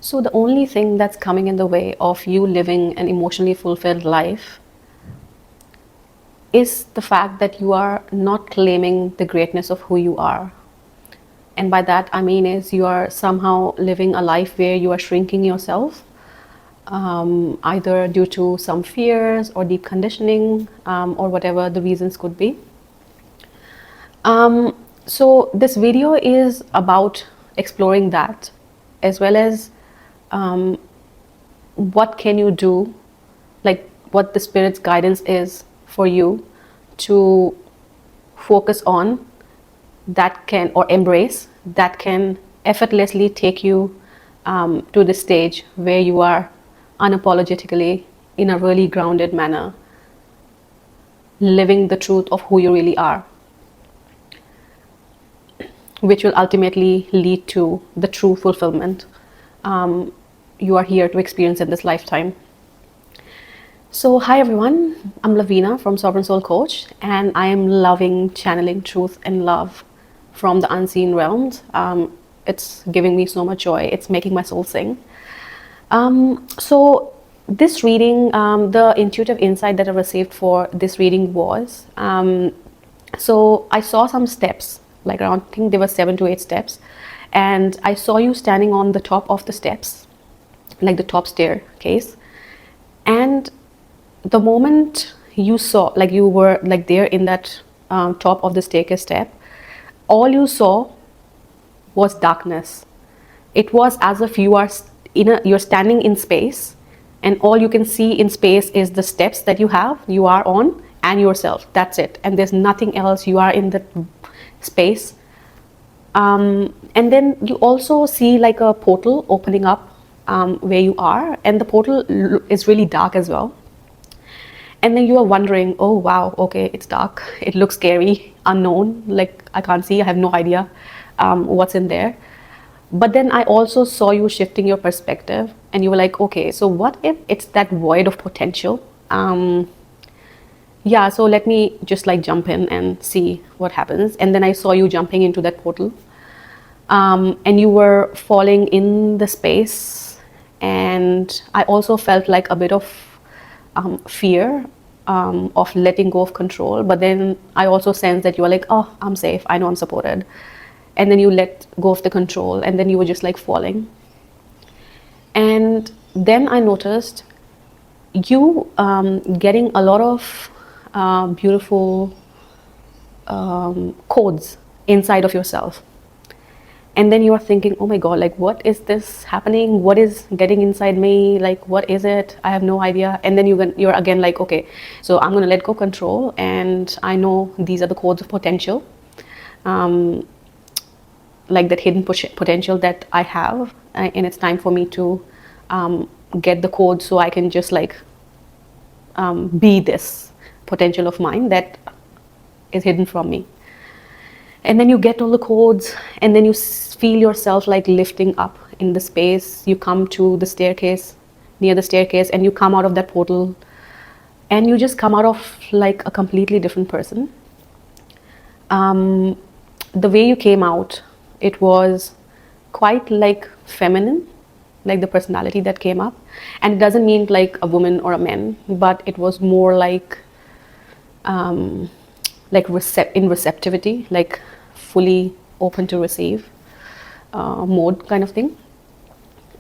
So the only thing that's coming in the way of you living an emotionally fulfilled life is the fact that you are not claiming the greatness of who you are. And by that I mean is you are somehow living a life where you are shrinking yourself, either due to some fears or deep conditioning, or whatever the reasons could be. So this video is about exploring that, as well as what can you do, like what the spirit's guidance is for you to focus on, that can, or embrace, that can effortlessly take you to the stage where you are unapologetically, in a really grounded manner, living the truth of who you really are, which will ultimately lead to the true fulfillment you are here to experience in this lifetime. So hi everyone, I'm Lavina from Sovereign Soul Coach, and I am loving channeling truth and love from the unseen realms. It's giving me so much joy. It's making my soul sing. So this reading, the intuitive insight that I received for this reading was, so I saw some steps, like around, I think there were 7 to 8 steps, and I saw you standing on the top of the steps, like the top staircase. And the moment you saw, like you were like there in that top of the staircase step, all you saw was darkness. It was as if you are you're standing in space, and all you can see in space is the steps that you are on, and yourself. That's it, and there's nothing else. You are in the space, and then you also see like a portal opening up where you are, and the portal is really dark as well. And then you are wondering, oh wow, okay, it's dark, it looks scary, unknown, like I can't see, I have no idea what's in there. But then I also saw you shifting your perspective, and you were like, okay, so what if it's that void of potential? Yeah, so let me just like jump in and see what happens. And then I saw you jumping into that portal, and you were falling in the space, and I also felt like a bit of fear of letting go of control. But then I also sensed that you were like, oh, I'm safe, I know I'm supported. And then you let go of the control, and then you were just like falling. And then I noticed you getting a lot of beautiful codes inside of yourself. And then you are thinking, oh my god, like what is this happening, what is getting inside me, like what is it, I have no idea. And then you're again like, okay, so I'm going to let go control, and I know these are the codes of potential, like that hidden potential that I have, and it's time for me to get the code so I can just like be this potential of mine that is hidden from me. And then you get all the codes, and then you feel yourself like lifting up in the space. You come to the staircase, near the staircase, and you come out of that portal, and you just come out of like a completely different person. The way you came out, it was quite like feminine, like the personality that came up. And it doesn't mean like a woman or a man, but it was more like in receptivity, like fully open to receive mode kind of thing.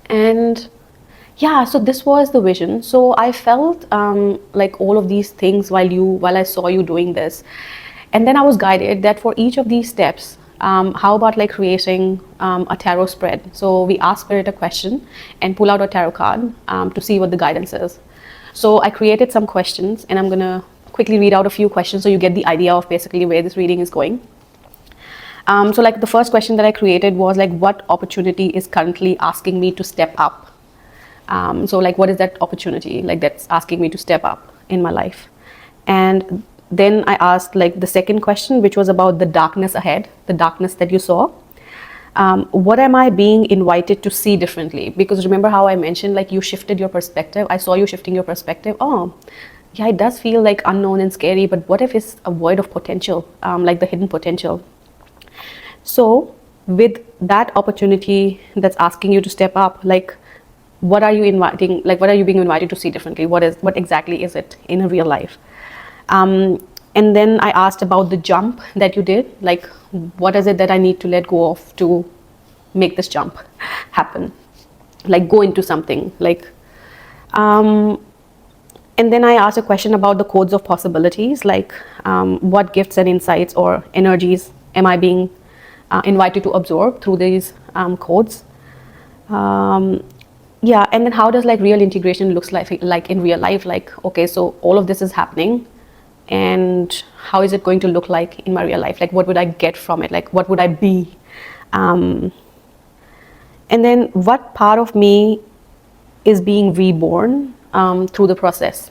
And yeah, so this was the vision. So I felt like all of these things while I saw you doing this. And then I was guided that for each of these steps, how about like creating a tarot spread? So we ask Spirit a question and pull out a tarot card to see what the guidance is. So I created some questions, and I'm gonna quickly read out a few questions so you get the idea of basically where this reading is going. So like the first question that I created was like, what opportunity is currently asking me to step up? So like, what is that opportunity like that's asking me to step up in my life? And then I asked like the second question, which was about the darkness ahead, the darkness that you saw. What am I being invited to see differently? Because remember how I mentioned like you shifted your perspective. I saw you shifting your perspective. Oh yeah, it does feel like unknown and scary, but what if it's a void of potential, like the hidden potential? So with that opportunity that's asking you to step up, like what are you inviting, like what are you being invited to see differently? What exactly is it in real life? And then I asked about the jump that you did, like what is it that I need to let go of to make this jump happen, like go into something, like and then I asked a question about the codes of possibilities, like what gifts and insights or energies am I being invited to absorb through these codes. Yeah, and then how does like real integration looks like in real life, like okay, so all of this is happening, and how is it going to look like in my real life, like what would I get from it, like what would I be, and then what part of me is being reborn through the process.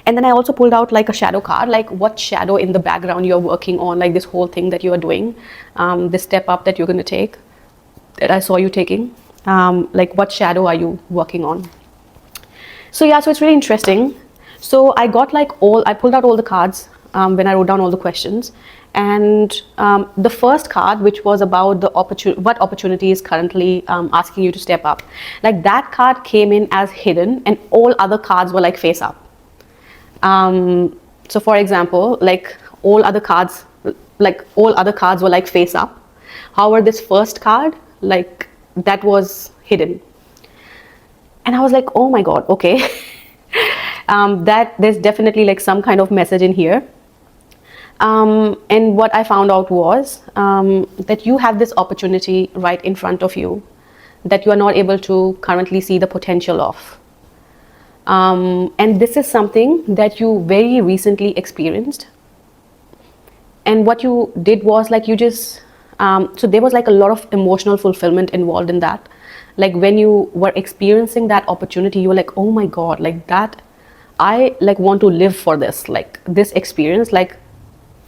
And then I also pulled out like a shadow card, like what shadow in the background you're working on, like this whole thing that you are doing, this step up that you're going to take, that I saw you taking, like what shadow are you working on. So yeah, so it's really interesting. So I got like I pulled out all the cards when I wrote down all the questions, and the first card, which was about the what opportunity is currently asking you to step up, like that card came in as hidden, and all other cards were like face up. So for example, like all other cards were like face up. However, this first card, like that was hidden, and I was like, oh my god, okay. That there's definitely like some kind of message in here. And what I found out was that you have this opportunity right in front of you that you are not able to currently see the potential of. And this is something that you very recently experienced. And what you did was like you just, so there was like a lot of emotional fulfillment involved in that. Like when you were experiencing that opportunity, you were like, oh my God, like that, I like want to live for this, like this experience, like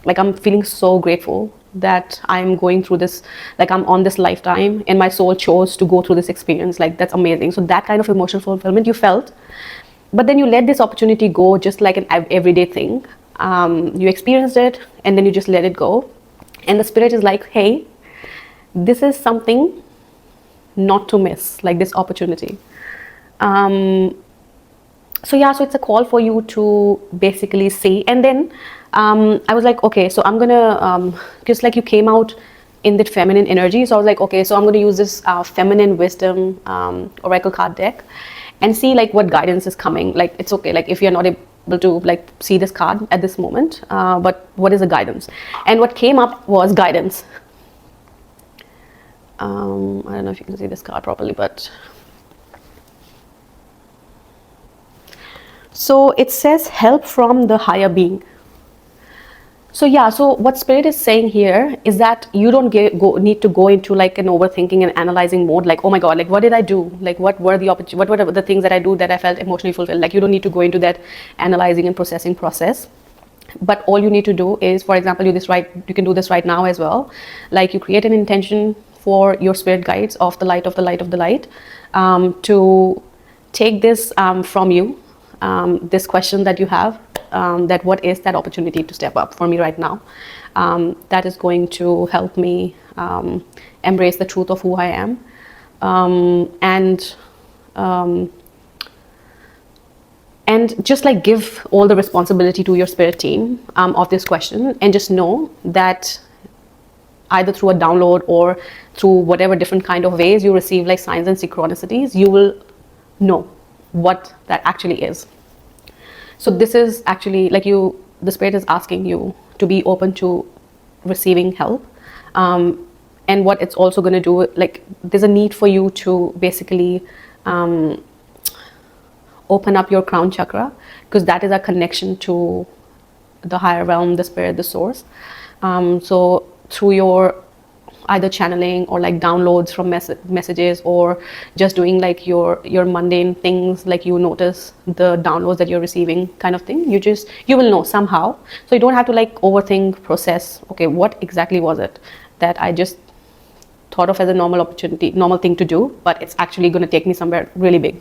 I'm feeling so grateful that I'm going through this, like I'm on this lifetime and my soul chose to go through this experience. Like that's amazing. So that kind of emotional fulfillment you felt, but then you let this opportunity go just like an everyday thing. You experienced it and then you just let it go. And the spirit is like, hey, this is something not to miss, like this opportunity. So yeah, so it's a call for you to basically see. And then I was like, okay, so I'm gonna, just like you came out in that feminine energy. So I was like, okay, so I'm gonna use this feminine wisdom oracle card deck and see like what guidance is coming. Like it's okay, like if you're not able to like see this card at this moment, but what is the guidance? And what came up was guidance. I don't know if you can see this card properly, but so it says help from the higher being. So yeah, so what spirit is saying here is that you don't need to go into like an overthinking and analyzing mode, like, oh my God, like what did I do? Like what were the things that I do that I felt emotionally fulfilled? Like you don't need to go into that analyzing and processing process. But all you need to do is, for example, you can do this right now as well. Like you create an intention for your spirit guides of the light, to take this from you, this question that you have, that what is that opportunity to step up for me right now, that is going to help me embrace the truth of who I am, and just like give all the responsibility to your spirit team of this question, and just know that either through a download or through whatever different kind of ways you receive like signs and synchronicities, you will know what that actually is. So this is actually like the spirit is asking you to be open to receiving help. And what it's also going to do, like there's a need for you to basically open up your crown chakra, because that is a connection to the higher realm, the spirit, the source. So through your either channeling or like downloads from messages, or just doing like your mundane things, like you notice the downloads that you're receiving kind of thing, you will know somehow. So you don't have to like overthink, process, okay, what exactly was it that I just thought of as a normal thing to do, but it's actually going to take me somewhere really big.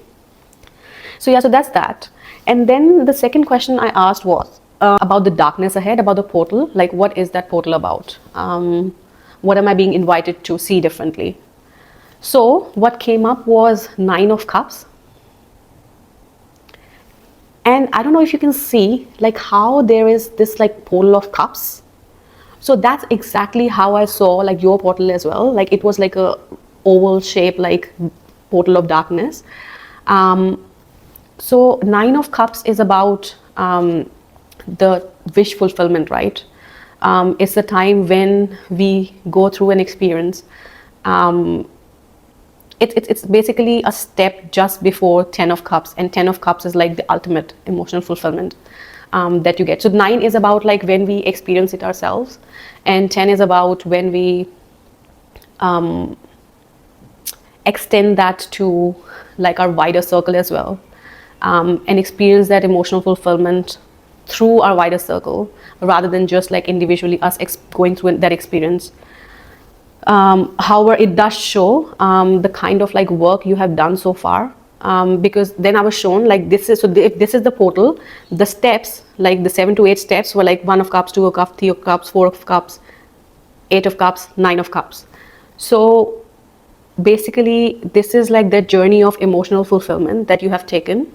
So yeah, so that's that. And then the second question I asked was about the darkness ahead, about the portal, like what is that portal about? What am I being invited to see differently? So what came up was 9 of Cups. And I don't know if you can see like how there is this like portal of cups. So that's exactly how I saw like your portal as well. Like it was like a oval shape, like portal of darkness. So Nine of Cups is about the wish fulfillment, right? It's the time when we go through an experience. It's basically a step just before Ten of Cups, and Ten of Cups is like the ultimate emotional fulfillment that you get. So 9 is about like when we experience it ourselves, and 10 is about when we extend that to like our wider circle as well, and experience that emotional fulfillment through our wider circle rather than just like individually us going through that experience. However, it does show the kind of like work you have done so far, because then I was shown like this is, so if this is the portal, the steps, like the 7 to 8 steps were like 1 of cups, 2 of cups, 3 of cups, 4 of cups, 8 of cups, 9 of cups. So basically this is like the journey of emotional fulfillment that you have taken,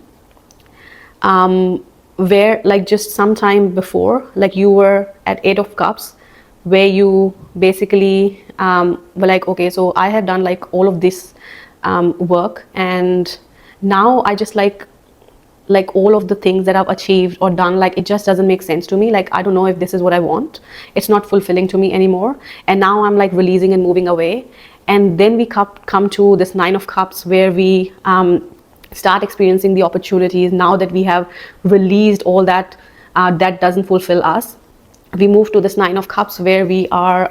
where like just some time before, like you were at 8 of cups, where you basically were like, okay, so I have done like all of this work, and now I just like all of the things that I've achieved or done, like it just doesn't make sense to me. Like I don't know if this is what I want. It's not fulfilling to me anymore. And now I'm like releasing and moving away. And then we come to this 9 of Cups, where we start experiencing the opportunities. Now that we have released all that that doesn't fulfill us, we move to this 9 of Cups, where we are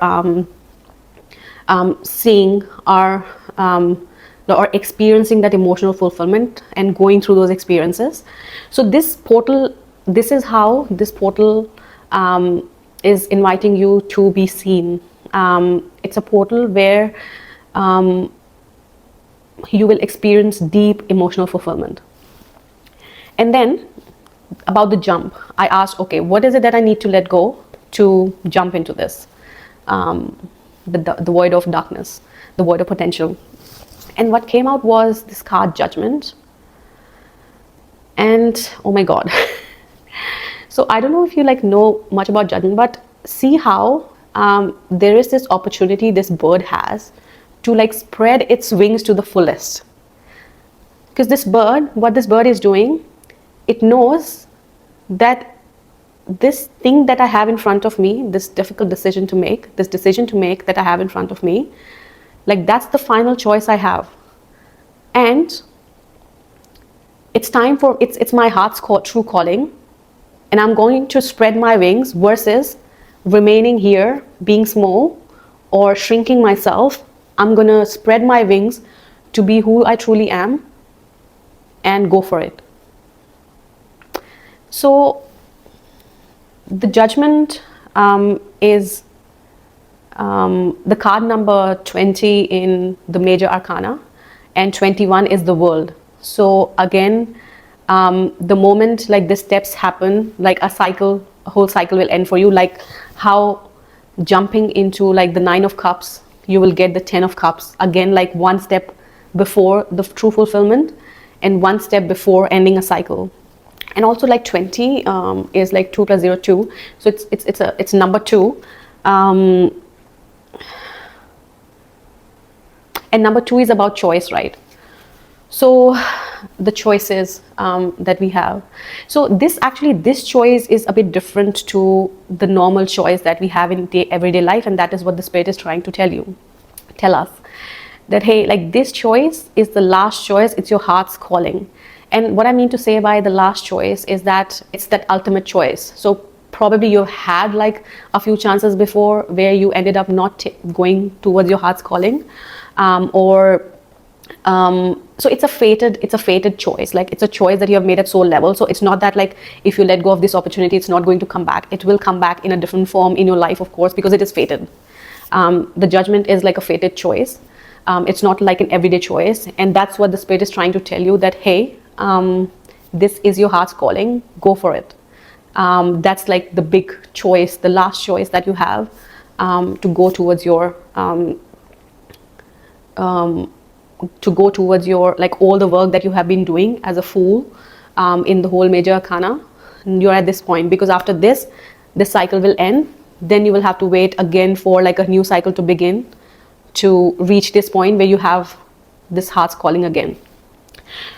seeing our or experiencing that emotional fulfillment and going through those experiences. So this portal, this is how this portal is inviting you to be seen. It's a portal where you will experience deep emotional fulfillment. And then about the jump, I asked, okay, what is it that I need to let go to jump into this, the void of darkness, the void of potential? And what came out was this card, Judgment. And oh my God. So I don't know if you like know much about Judgment, but see how there is this opportunity this bird has to like spread its wings to the fullest. Because this bird, what this bird is doing, it knows that this thing that I have in front of me, this difficult decision to make, that I have in front of me, like that's the final choice I have. And it's time for, it's my heart's true calling, and I'm going to spread my wings versus remaining here, being small or shrinking myself. I'm gonna spread my wings to be who I truly am and go for it. So the Judgment is the card number 20 in the major arcana, and 21 is the World. So again, the moment like the steps happen, like a whole cycle will end for you. Like how jumping into like the 9 of Cups, you will get the 10 of Cups. Again, like one step before the true fulfillment and one step before ending a cycle. And also like 20 is like 2 plus 0, 2. So it's number 2. And number 2 is about choice, right? So the choices that we have. So this choice is a bit different to the normal choice that we have in everyday life, and that is what the Spirit is trying to tell us. That hey, like this choice is the last choice. It's your heart's calling. And what I mean to say by the last choice is that it's that ultimate choice. So probably you've had like a few chances before where you ended up not going towards your heart's calling, so it's a fated choice. Like it's a choice that you have made at soul level. So it's not that like if you let go of this opportunity, it's not going to come back. It will come back in a different form in your life, of course, because it is fated. The Judgment is like a fated choice. It's not like an everyday choice, and that's what the Spirit is trying to tell you, that hey, this is your heart's calling, go for it. That's like the big choice, the last choice that you have, to go towards your like all the work that you have been doing as a fool, in the whole major arcana. You're at this point, because after this cycle will end. Then you will have to wait again for like a new cycle to begin to reach this point where you have this heart's calling again.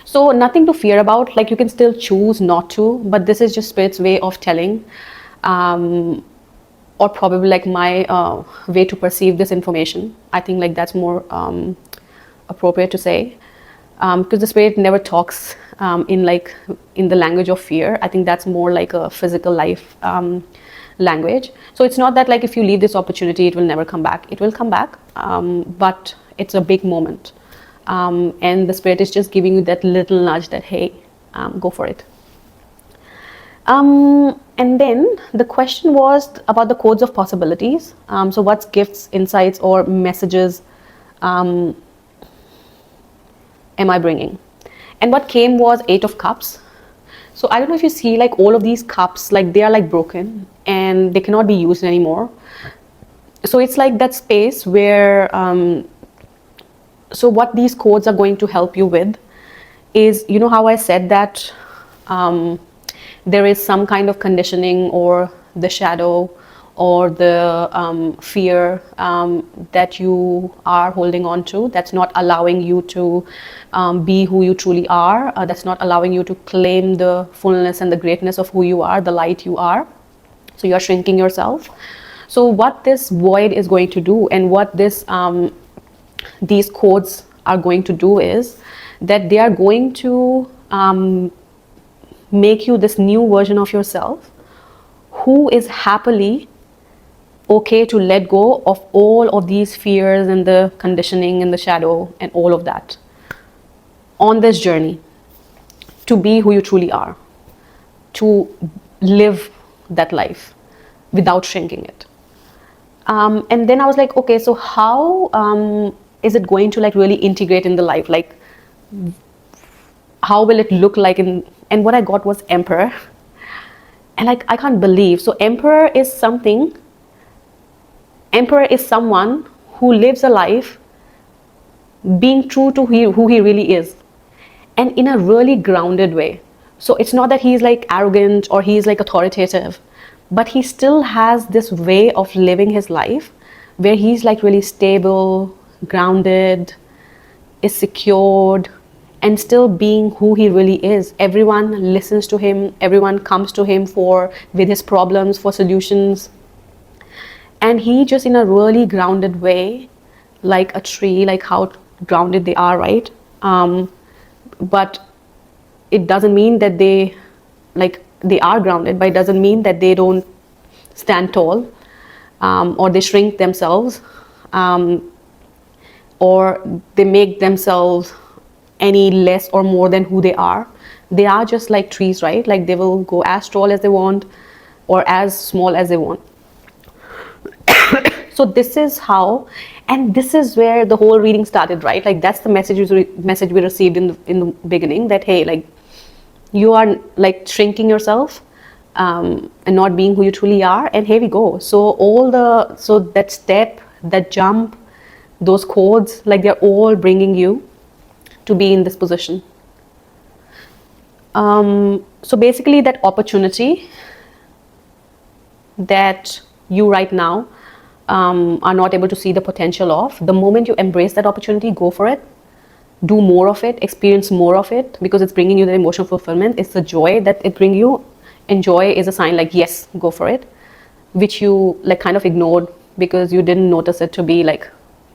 So nothing to fear about. Like, you can still choose not to, but this is just Spirit's way of telling, or probably like my way to perceive this information. I think like that's more appropriate to say, because the Spirit never talks in the language of fear. I think that's more like a physical life language. So it's not that like if you leave this opportunity it will never come back. It will come back, but it's a big moment, and the Spirit is just giving you that little nudge that, hey, go for it. And then the question was about the codes of possibilities. So what's gifts, insights, or messages am I bringing? And what came was 8 of Cups. So I don't know if you see, like, all of these cups, like they are like broken and they cannot be used anymore. So it's like that space where, so what these codes are going to help you with is, you know how I said that there is some kind of conditioning or the shadow or the fear that you are holding on to, that's not allowing you to be who you truly are, that's not allowing you to claim the fullness and the greatness of who you are, the light you are. So you're shrinking yourself. So what this void is going to do, and what this these codes are going to do, is that they are going to make you this new version of yourself who is happily okay to let go of all of these fears and the conditioning and the shadow and all of that on this journey to be who you truly are, to live that life without shrinking it. And then I was like, okay, so how is it going to like really integrate in the life? Like, how will it look like and what I got was Emperor. And like, I can't believe. So Emperor is someone who lives a life being true to who he really is, and in a really grounded way. So it's not that he's like arrogant or he's like authoritative, but he still has this way of living his life where he's like really stable, grounded, is secured, and still being who he really is. Everyone listens to him, everyone comes to him with his problems, for solutions. And he just, in a really grounded way, like a tree, like how grounded they are, right? But it doesn't mean that they are grounded, but it doesn't mean that they don't stand tall, or they shrink themselves, or they make themselves any less or more than who they are. They are just like trees, right? Like, they will go as tall as they want or as small as they want. So this is how, and this is where the whole reading started, right? Like, that's the message we received in the beginning, that hey, like, you are like shrinking yourself and not being who you truly are, and here we go. So so that step, that jump, those codes, like, they're all bringing you to be in this position. So basically, that opportunity that you right now are not able to see the potential of, the moment you embrace that opportunity, go for it, do more of it, experience more of it, because it's bringing you the emotional fulfillment. It's the joy that it brings you, and joy is a sign like, yes, go for it, which you like kind of ignored because you didn't notice it to be like,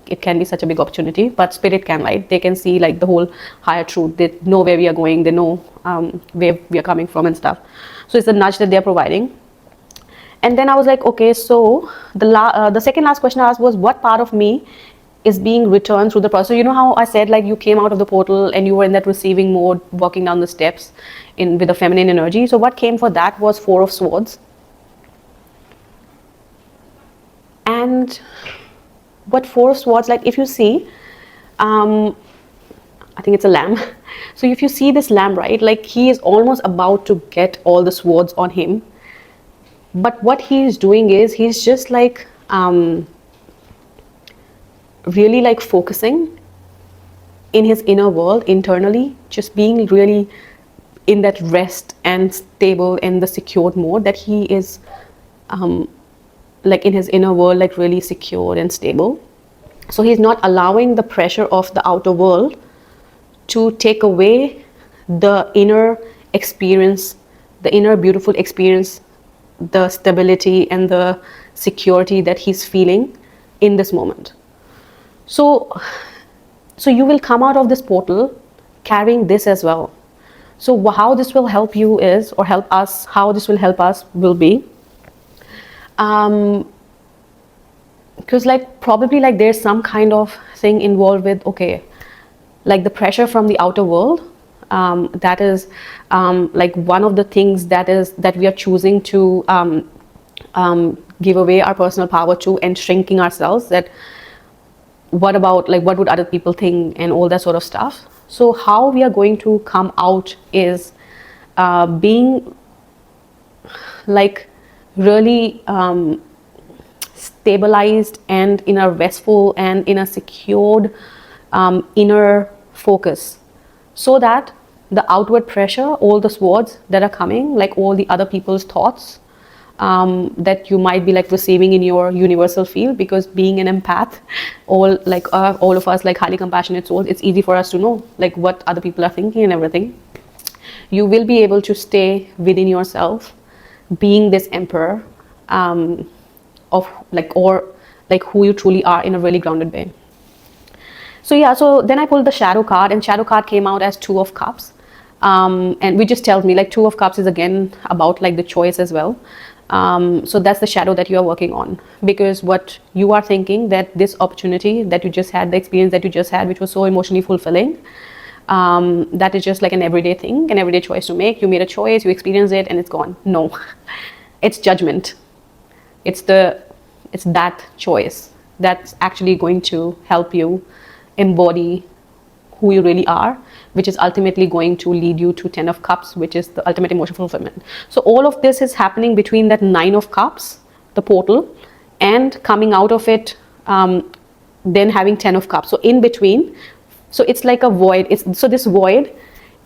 it can be such a big opportunity. But Spirit can, right? They can see like the whole higher truth. They know where we are going, they know where we are coming from and stuff. So it's a nudge that they're providing. And then I was like, okay, so the second last question I asked was, what part of me is being returned through the process? So you know how I said, like, you came out of the portal and you were in that receiving mode, walking down the steps with a feminine energy. So what came for that was 4 of Swords. And what 4 of Swords, like, if you see, I think it's a lamb. So if you see this lamb, right, like, he is almost about to get all the swords on him. But what he is doing is, he's just like really like focusing in his inner world, internally, just being really in that rest and stable in the secured mode, that he is like in his inner world, like really secure and stable. So he's not allowing the pressure of the outer world to take away the inner experience, the inner beautiful experience, the stability and the security that he's feeling in this moment. So you will come out of this portal carrying this as well. So how this will help you is, or help us, how this will help us will be, because like probably like there's some kind of thing involved with, okay, like the pressure from the outer world, that is like one of the things that we are choosing to give away our personal power to, and shrinking ourselves, that what about like what would other people think and all that sort of stuff. So how we are going to come out is being like really stabilized and in a restful and in a secured inner focus, so that the outward pressure, all the swords that are coming, like all the other people's thoughts that you might be like receiving in your universal field, because being an empath, all of us like highly compassionate souls, it's easy for us to know like what other people are thinking and everything. You will be able to stay within yourself, being this emperor of like, or like who you truly are in a really grounded way. So yeah, so then I pulled the shadow card, and shadow card came out as Two of Cups, and which just tells me like Two of Cups is again about like the choice as well. So that's the shadow that you are working on, because what you are thinking, that this opportunity that you just had, the experience that you just had, which was so emotionally fulfilling, that is just like an everyday thing, an everyday choice to make. You made a choice, you experienced it, and it's gone. No, it's judgment. It's that choice that's actually going to help you embody who you really are, which is ultimately going to lead you to 10 of Cups, which is the ultimate emotional fulfillment. So all of this is happening between that 9 of Cups, the portal, and coming out of it, then having 10 of Cups. So in between, so it's like a void. So this void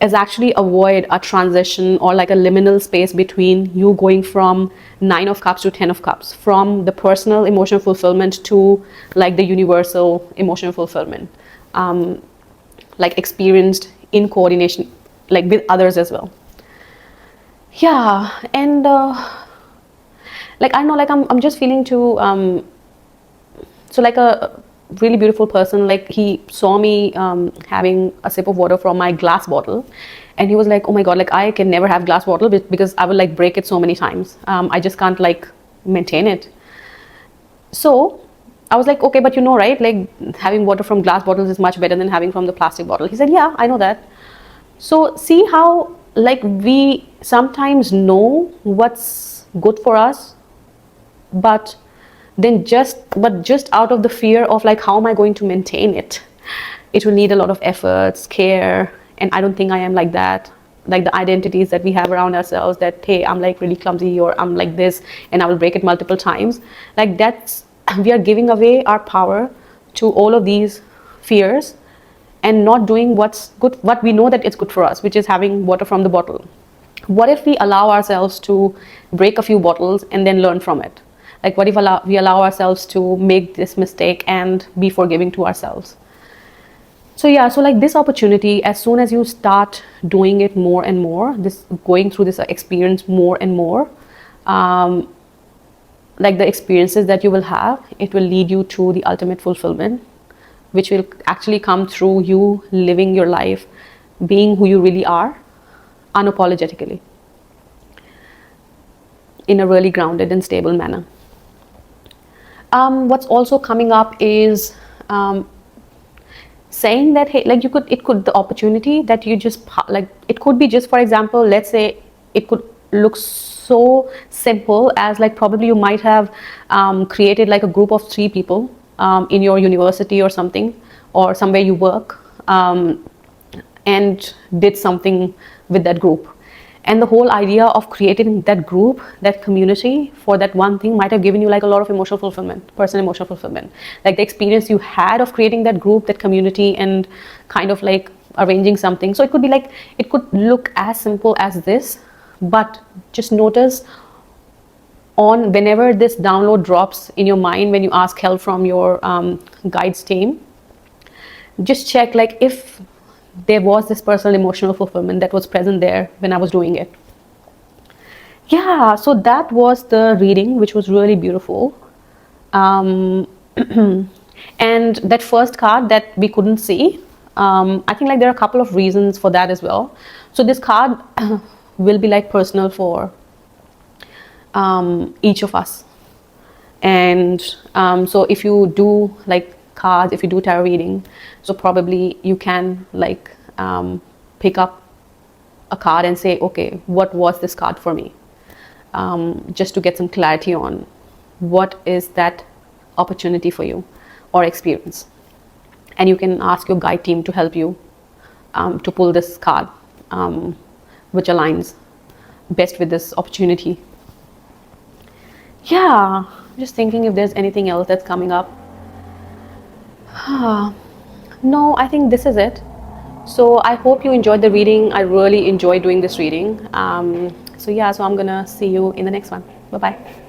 is actually a void, a transition, or like a liminal space between you going from 9 of Cups to 10 of Cups, from the personal emotional fulfillment to like the universal emotional fulfillment, like experienced in coordination like with others as well. Yeah, and like I know, like I'm just feeling to so like a really beautiful person, like he saw me having a sip of water from my glass bottle, and he was like, oh my god, like I can never have glass bottle because I will like break it so many times. I just can't like maintain it. So I was like, okay, but you know, right, like having water from glass bottles is much better than having from the plastic bottle. He said, yeah, I know that. So see how like we sometimes know what's good for us, but just out of the fear of like, how am I going to maintain it? It will need a lot of efforts, care, and I don't think I am like that. Like the identities that we have around ourselves, that hey, I'm like really clumsy, or I'm like this and I will break it multiple times. Like that's, we are giving away our power to all of these fears and not doing what's good, what we know that it's good for us, which is having water from the bottle. What if we allow ourselves to break a few bottles and then learn from it? Like what if we allow ourselves to make this mistake and be forgiving to ourselves? So yeah, so like this opportunity, as soon as you start doing it more and more, this going through this experience more and more, like the experiences that you will have, it will lead you to the ultimate fulfillment, which will actually come through you living your life, being who you really are, unapologetically, in a really grounded and stable manner. What's also coming up is saying that, hey, like the opportunity that you just, like it could be just, for example, let's say it could look so simple as like probably you might have created like a group of 3 people in your university or something, or somewhere you work, and did something with that group. And the whole idea of creating that group, that community for that one thing might have given you like a lot of emotional fulfillment, personal emotional fulfillment. Like the experience you had of creating that group, that community, and kind of like arranging something. So it could be like, it could look as simple as this, but just notice on whenever this download drops in your mind, when you ask help from your guides team, just check like if there was this personal emotional fulfillment that was present there when I was doing it. Yeah, so that was the reading, which was really beautiful. Um, and that first card that we couldn't see, I think like there are a couple of reasons for that as well. So this card will be like personal for each of us. And so if you do like cards, if you do tarot reading, so probably you can like pick up a card and say, okay, what was this card for me? Just to get some clarity on what is that opportunity for you or experience. And you can ask your guide team to help you to pull this card which aligns best with this opportunity. Yeah, just thinking if there's anything else that's coming up. No, I think this is it. So I hope you enjoyed the reading. I really enjoyed doing this reading. So yeah, so I'm gonna see you in the next one. Bye bye.